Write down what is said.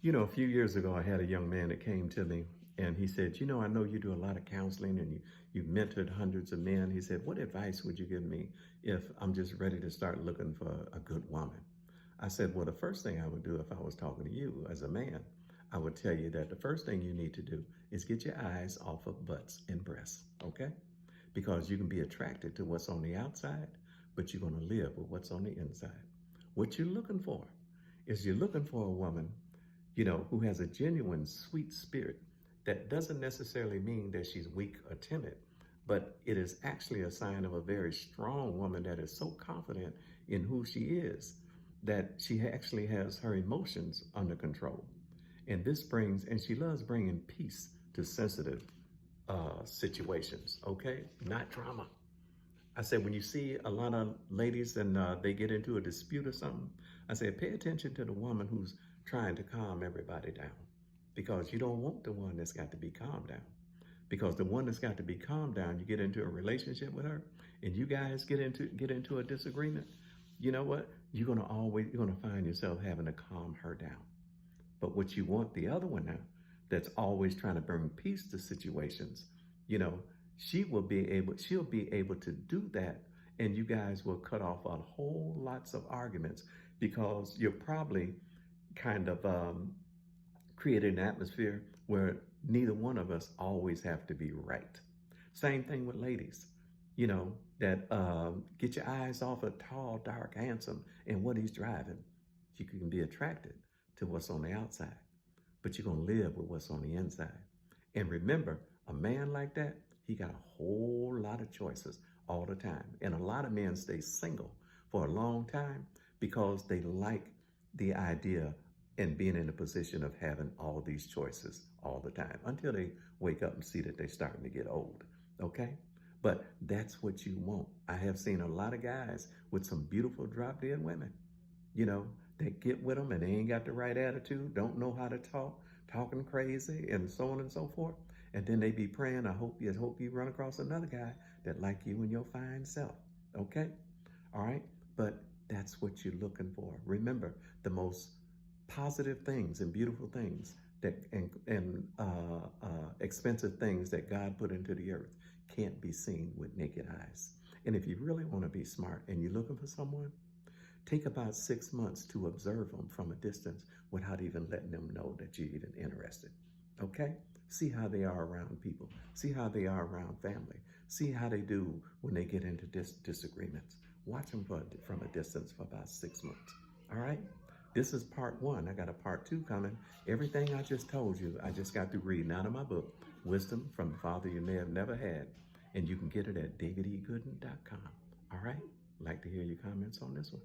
A few years ago, I had a young man that came to me and he said, I know you do a lot of counseling and you've mentored hundreds of men. He said, what advice would you give me if I'm just ready to start looking for a good woman? I said, well, the first thing I would do if I was talking to you as a man, I would tell you that the first thing you need to do is get your eyes off of butts and breasts, okay? Because you can be attracted to what's on the outside, but you're going to live with what's on the inside. What you're looking for is you're looking for a woman who has a genuine sweet spirit. That doesn't necessarily mean that she's weak or timid, but it is actually a sign of a very strong woman that is so confident in who she is that she actually has her emotions under control. And she loves bringing peace to sensitive situations, okay? Not drama. I said, when you see a lot of ladies and they get into a dispute or something, I said, pay attention to the woman who's trying to calm everybody down, because you don't want the one that's got to be calmed down. Because the one that's got to be calmed down, you get into a relationship with her and you guys get into a disagreement, you know what? You're gonna find yourself having to calm her down. But what you want the other one now, that's always trying to bring peace to situations, you know, she'll be able to do that, and you guys will cut off a whole lots of arguments because you're probably kind of created an atmosphere where neither one of us always have to be right. Same thing with ladies, that get your eyes off a tall, dark, handsome and what he's driving. You can be attracted to what's on the outside, but you're going to live with what's on the inside. And remember, a man like that, he got a whole lot of choices all the time. And a lot of men stay single for a long time because they like the idea and being in a position of having all these choices all the time until they wake up and see that they're starting to get old, okay? But that's what you want. I have seen a lot of guys with some beautiful drop dead women, that get with them and they ain't got the right attitude, don't know how to talk, talking crazy and so on and so forth. And then they be praying, I hope you run across another guy that like you and your fine self, okay? All right, but that's what you're looking for. Remember, the most positive things and beautiful things and expensive things that God put into the earth can't be seen with naked eyes. And if you really want to be smart and you're looking for someone, take about 6 months to observe them from a distance without even letting them know that you're even interested. Okay? See how they are around people. See how they are around family. See how they do when they get into disagreements. Watch them from a distance for about 6 months. All right? This is part 1. I got a part 2 coming. Everything I just told you, I just got through reading out of my book, Wisdom from the Father You May Have Never Had. And you can get it at davidegooden.com. All right? Like to hear your comments on this one.